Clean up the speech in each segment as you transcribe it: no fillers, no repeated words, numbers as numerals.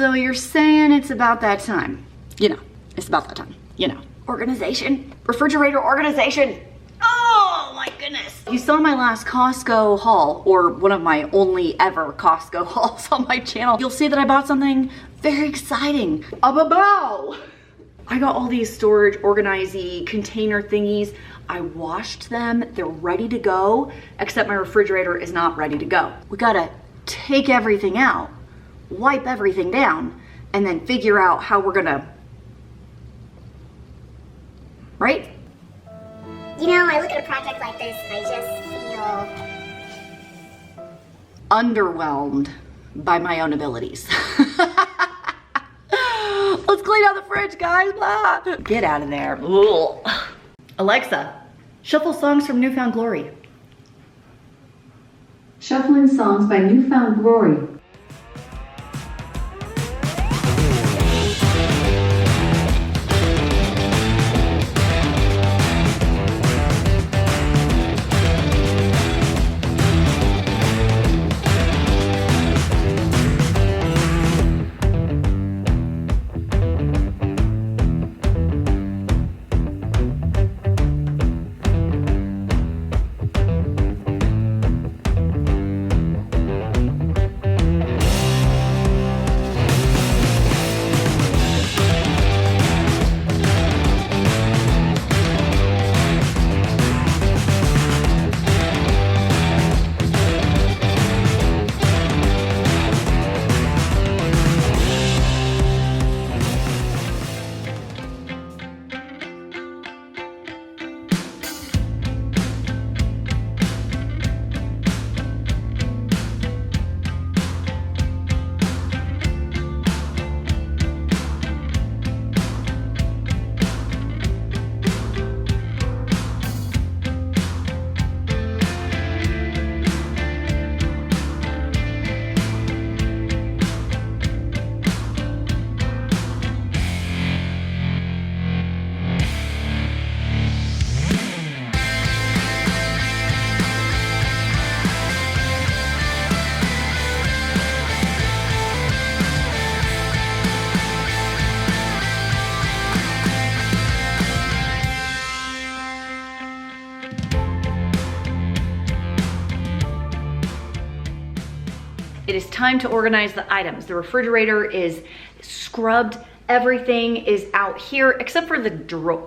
So you're saying it's about that time? You know, it's about that time, you know. Organization, refrigerator organization. Oh my goodness. You saw my last Costco haul, or one of my only ever Costco hauls on my channel. You'll see that I bought something very exciting. A I got all these storage organizey container thingies. I washed them, they're ready to go, except my refrigerator is not ready to go. We gotta take everything out, wipe everything down, and then figure out how we're gonna, right? You know, I look at a project like this and I just feel underwhelmed by my own abilities. Let's clean out the fridge, guys. Blah. Get out of there. Ugh. Alexa, shuffle songs from New Found Glory. Shuffling songs by New Found Glory. It is time to organize the items. The refrigerator is scrubbed. Everything is out here except for the doors,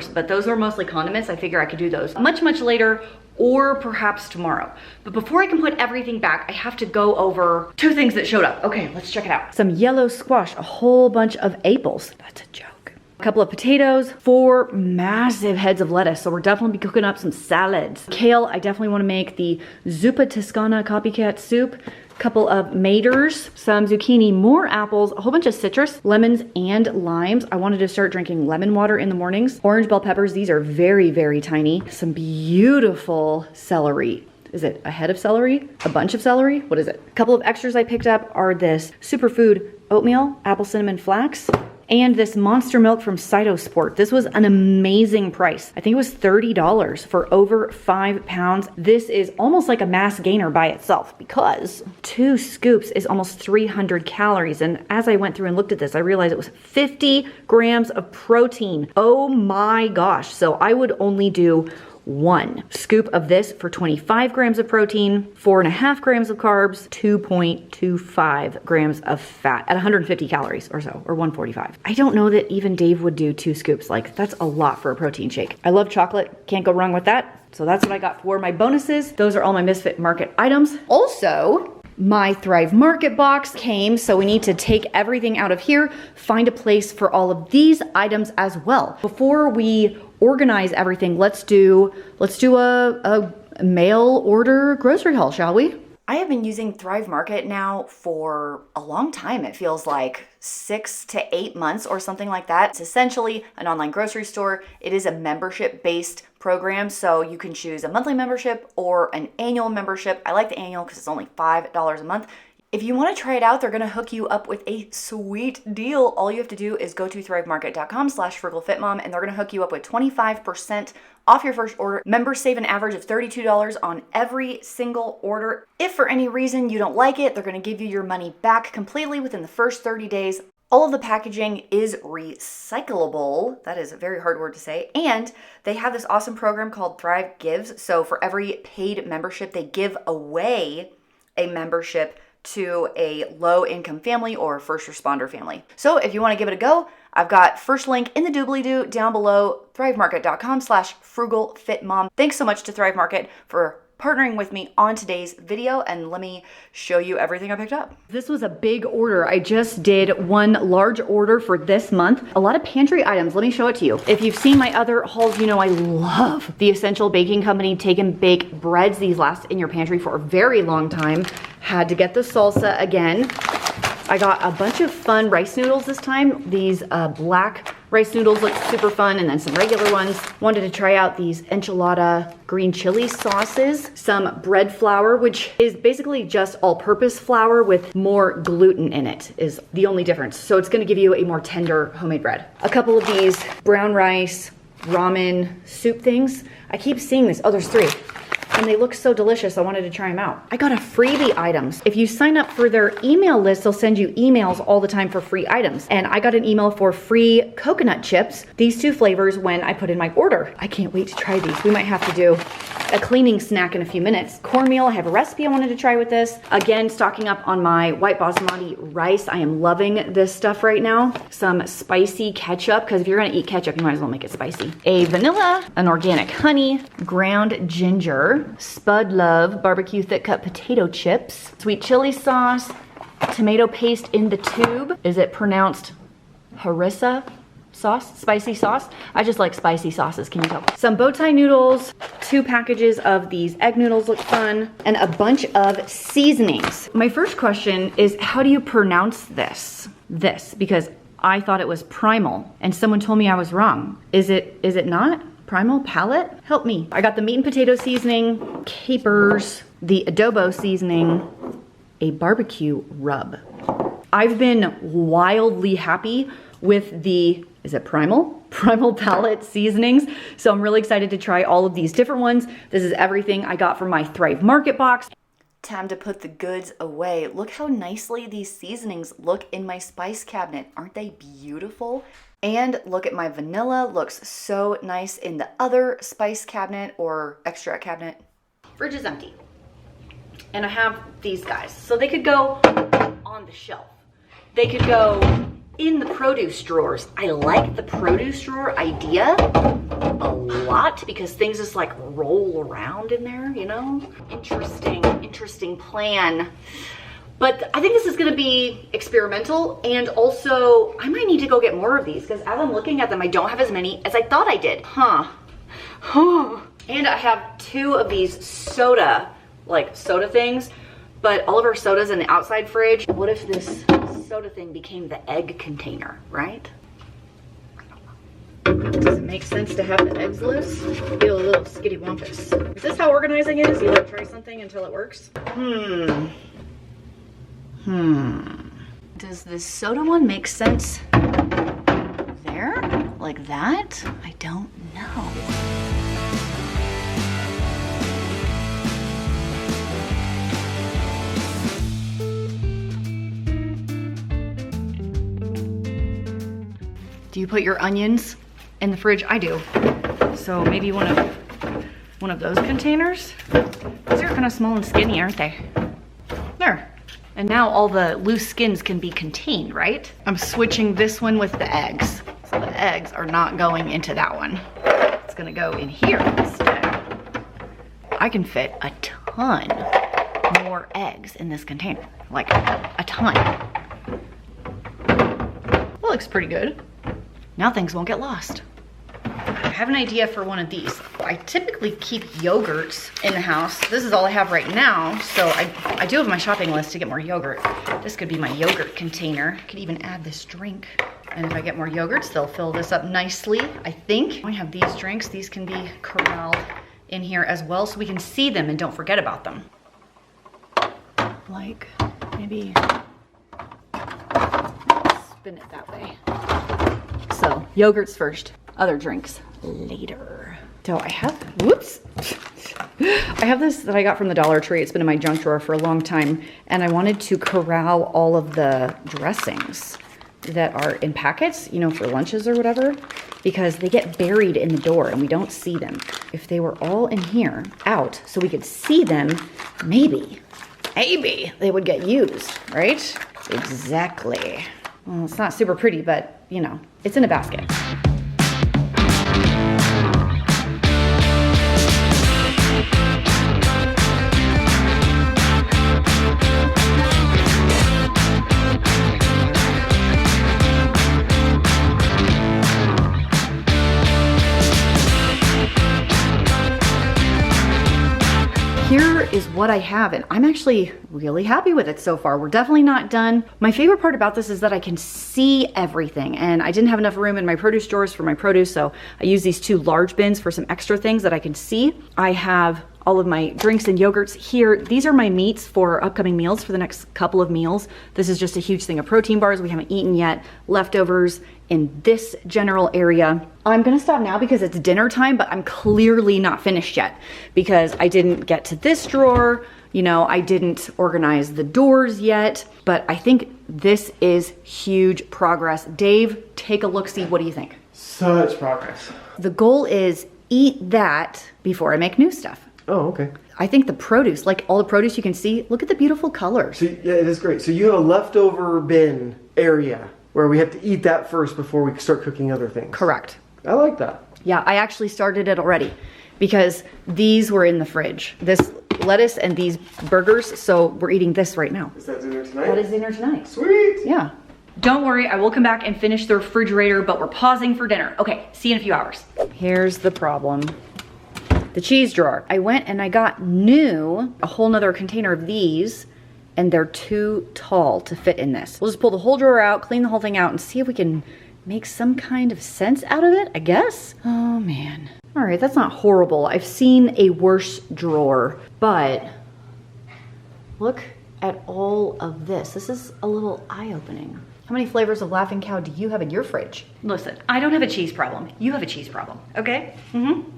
but those are mostly condiments. I figure I could do those much later or perhaps tomorrow. But before I can put everything back, I have to go over two things that showed up. Okay, let's check it out. Some yellow squash, a whole bunch of apples. That's a joke. A couple of potatoes, 4 massive heads of lettuce. So we're definitely be cooking up some salads. Kale, I definitely want to make the Zuppa Toscana copycat soup. Couple of maters, some zucchini, more apples, a whole bunch of citrus, lemons and limes. I wanted to start drinking lemon water in the mornings. Orange bell peppers, these are very tiny. Some beautiful celery. Is it a head of celery? A bunch of celery? What is it? A couple of extras I picked up are this superfood oatmeal, apple cinnamon flax, and this Monster Milk from Cytosport. This was an amazing price. I think it was $30 for over 5 pounds. This is almost like a mass gainer by itself because 2 scoops is almost 300 calories. And as I went through and looked at this, I realized it was 50 grams of protein. Oh my gosh. So I would only do 1 scoop of this for 25 grams of protein, 4.5 grams of carbs, 2.25 grams of fat at 150 calories or so, or 145. I don't know that even Dave would do 2 scoops. Like, that's a lot for a protein shake. I love chocolate. Can't go wrong with that. So that's what I got for my bonuses. Those are all my Misfit Market items. Also, my Thrive Market box came, so we need to take everything out of here, find a place for all of these items as well. Before we organize everything, let's do a mail order grocery haul, shall we? I have been using Thrive Market now for a long time. It feels like 6 to 8 months or something like that. It's essentially an online grocery store. It is a membership-based program, so you can choose a monthly membership or an annual membership. I like the annual because it's only $5 a month. If you want to try it out, they're going to hook you up with a sweet deal. All you have to do is go to thrivemarket.com/frugalfitmom, and they're going to hook you up with 25% off your first order. Members save an average of $32 on every single order. If for any reason you don't like it, they're going to give you your money back completely within the first 30 days. All of the packaging is recyclable. That is a very hard word to say. And they have this awesome program called Thrive Gives. So for every paid membership, they give away a membership to a low-income family or first responder family. So if you want to give it a go, I've got first link in the doobly-doo down below, thrivemarket.com/frugalfitmom. Thanks so much to Thrive Market for partnering with me on today's video, and let me show you everything I picked up. This was a big order. I just did one large order for this month. A lot of pantry items. Let me show it to you. If you've seen my other hauls, you know I love the Essential Baking Company Take and Bake breads. These last in your pantry for a very long time. Had to get the salsa again. I got a bunch of fun rice noodles this time. These black rice noodles look super fun, and then some regular ones. Wanted to try out these enchilada green chili sauces. Some bread flour, which is basically just all-purpose flour with more gluten in it, is the only difference. So it's gonna give you a more tender homemade bread. A couple of these brown rice, ramen, soup things. I keep seeing this. Oh, there's 3. And they look so delicious, I wanted to try them out. I got a freebie items. If you sign up for their email list, they'll send you emails all the time for free items. And I got an email for free coconut chips, these 2 flavors, when I put in my order. I can't wait to try these. We might have to do a cleaning snack in a few minutes. Cornmeal, I have a recipe I wanted to try with this. Again, stocking up on my white basmati rice. I am loving this stuff right now. Some spicy ketchup, because if you're gonna eat ketchup, you might as well make it spicy. A vanilla, an organic honey, ground ginger, Spud Love barbecue thick cut potato chips, sweet chili sauce, tomato paste in the tube. Is it pronounced harissa sauce? Spicy sauce? I just like spicy sauces, can you tell? Some bow tie noodles, 2 packages of these egg noodles look fun, and a bunch of seasonings. My first question is, how do you pronounce this? Because I thought it was primal, and someone told me I was wrong. Is it not? Primal palette? Help me. I got the meat and potato seasoning, capers, the adobo seasoning, a barbecue rub. I've been wildly happy with the, is it primal? Primal palette seasonings. So I'm really excited to try all of these different ones. This is everything I got from my Thrive Market box. Time to put the goods away. Look how nicely these seasonings look in my spice cabinet. Aren't they beautiful? And look at my vanilla, looks so nice in the other spice cabinet or extra cabinet. Fridge is empty. And I have these guys. So they could go on the shelf. They could go in the produce drawers. I like the produce drawer idea a lot because things just like roll around in there, you know? Interesting plan. But I think this is gonna be experimental, and also I might need to go get more of these because as I'm looking at them, I don't have as many as I thought I did. And I have 2 of these soda things, but all of our soda's in the outside fridge. What if this soda thing became the egg container, right? Does it make sense to have the eggs loose? Feel a little skitty-wampus. Is this how organizing is? You like try something until it works? Does this soda one make sense there? Like that? I don't know. Do you put your onions in the fridge? I do. So maybe one of those containers. These are kind of small and skinny, aren't they? There. And now all the loose skins can be contained, right? I'm switching this one with the eggs. So the eggs are not going into that one. It's gonna go in here instead. I can fit a ton more eggs in this container. Like a ton. That looks pretty good. Now things won't get lost. I have an idea for one of these. I typically keep yogurts in the house. This is all I have right now, so I do have my shopping list to get more yogurt. This could be my yogurt container. I could even add this drink. And if I get more yogurts, they'll fill this up nicely, I think. I have these drinks. These can be corralled in here as well so we can see them and don't forget about them. Like maybe spin it that way. So yogurts first, other drinks later. So I have, whoops. I have this that I got from the Dollar Tree. It's been in my junk drawer for a long time. And I wanted to corral all of the dressings that are in packets, you know, for lunches or whatever, because they get buried in the door and we don't see them. If they were all in here, out, so we could see them, maybe they would get used, right? Exactly. Well, it's not super pretty, but you know, it's in a basket. Here is what I have, and I'm actually really happy with it so far. We're definitely not done. My favorite part about this is that I can see everything, and I didn't have enough room in my produce drawers for my produce, so I use these 2 large bins for some extra things that I can see. I have all of my drinks and yogurts here. These are my meats for upcoming meals for the next couple of meals. This is just a huge thing of protein bars we haven't eaten yet, leftovers in this general area. I'm gonna stop now because it's dinner time, but I'm clearly not finished yet because I didn't get to this drawer. You know, I didn't organize the doors yet, but I think this is huge progress. Dave, take a look-see. What do you think? Such progress. The goal is eat that before I make new stuff. Oh, okay. I think the produce, like all the produce you can see, look at the beautiful colors. So yeah, it is great. So you have a leftover bin area where we have to eat that first before we start cooking other things. Correct. I like that. Yeah, I actually started it already because these were in the fridge. This lettuce and these burgers, so we're eating this right now. Is that dinner tonight? That is dinner tonight. Sweet. Yeah. Don't worry, I will come back and finish the refrigerator, but we're pausing for dinner. Okay, see you in a few hours. Here's the problem. The cheese drawer. I went and I got a whole nother container of these, and they're too tall to fit in this. We'll just pull the whole drawer out, clean the whole thing out, and see if we can make some kind of sense out of it, I guess. Oh man. All right, that's not horrible. I've seen a worse drawer, but look at all of this. This is a little eye-opening. How many flavors of Laughing Cow do you have in your fridge? Listen, I don't have a cheese problem. You have a cheese problem, okay? Mm-hmm.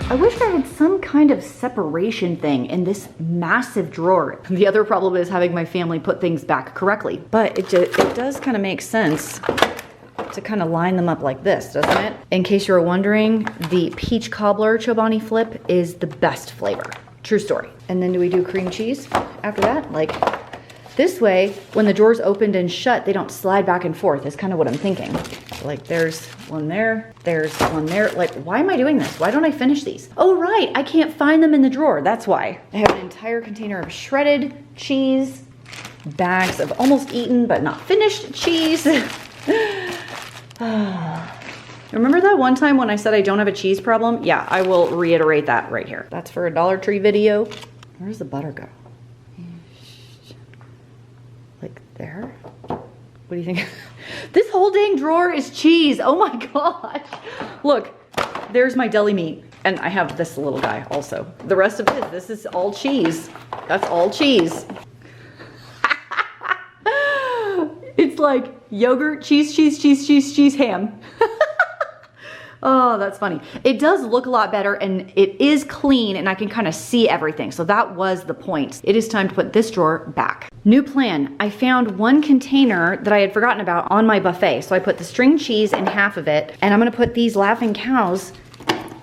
I wish I had some kind of separation thing in this massive drawer. The other problem is having my family put things back correctly, but it does kind of make sense to kind of line them up like this, doesn't it? In case you're wondering, the peach cobbler Chobani Flip is the best flavor. True story. And then do we do cream cheese after that? Like this way, when the drawers opened and shut, they don't slide back and forth is kind of what I'm thinking. Like there's one there, there's one there. Like, why am I doing this? Why don't I finish these? Oh, right, I can't find them in the drawer. That's why. I have an entire container of shredded cheese, bags of almost eaten but not finished cheese. Remember that one time when I said I don't have a cheese problem? Yeah, I will reiterate that right here. That's for a Dollar Tree video. Where's the butter go? Like there? What do you think? This whole dang drawer is cheese. Oh my gosh. Look, there's my deli meat. And I have this little guy also. The rest of this is all cheese. That's all cheese. It's like yogurt, cheese, ham. Oh, that's funny. It does look a lot better and it is clean and I can kind of see everything. So that was the point. It is time to put this drawer back. New plan. I found one container that I had forgotten about on my buffet. So I put the string cheese in half of it and I'm gonna put these Laughing Cows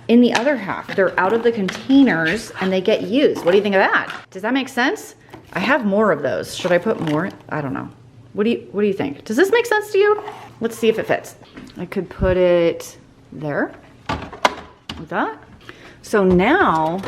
in the other half. They're out of the containers and they get used. What do you think of that? Does that make sense? I have more of those. Should I put more? I don't know. What do you think? Does this make sense to you? Let's see if it fits. I could put it there, like that. So now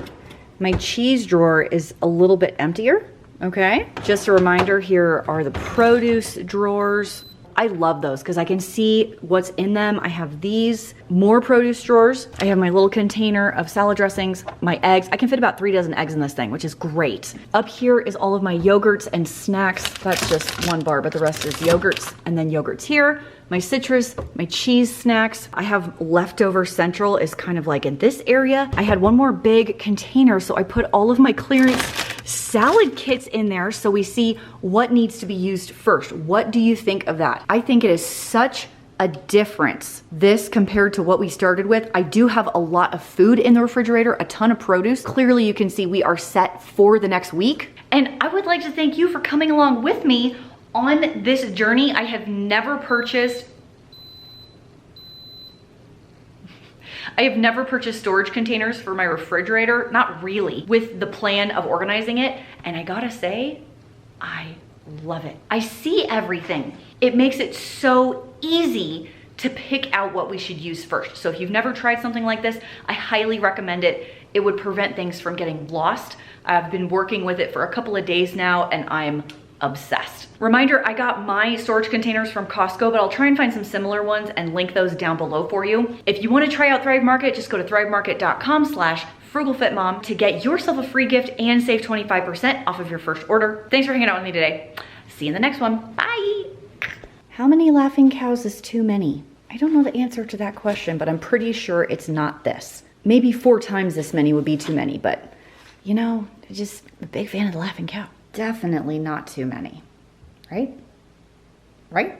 my cheese drawer is a little bit emptier, okay? Just a reminder, here are the produce drawers. I love those because I can see what's in them. I have these, more produce drawers. I have my little container of salad dressings, my eggs. I can fit about 3 dozen eggs in this thing, which is great. Up here is all of my yogurts and snacks. That's just one bar, but the rest is yogurts, and then yogurts here. My citrus, my cheese snacks. I have leftover central is kind of like in this area. I had one more big container, so I put all of my clearance salad kits in there so we see what needs to be used first. What do you think of that? I think it is such a difference, this compared to what we started with. I do have a lot of food in the refrigerator, a ton of produce. Clearly you can see we are set for the next week. And I would like to thank you for coming along with me on this journey. I have never purchased storage containers for my refrigerator, not really, with the plan of organizing it. And I gotta say, I love it. I see everything. It makes it so easy to pick out what we should use first. So if you've never tried something like this, I highly recommend it. It would prevent things from getting lost. I've been working with it for a couple of days now and I'm obsessed. Reminder, I got my storage containers from Costco, but I'll try and find some similar ones and link those down below for you. If you want to try out Thrive Market, just go to thrivemarket.com/frugalfitmom to get yourself a free gift and save 25% off of your first order. Thanks for hanging out with me today. See you in the next one. Bye. How many laughing cows is too many? I don't know the answer to that question, but I'm pretty sure it's not this. Maybe 4 times this many would be too many, but you know, I'm just a big fan of the laughing cow. Definitely not too many, right? Right?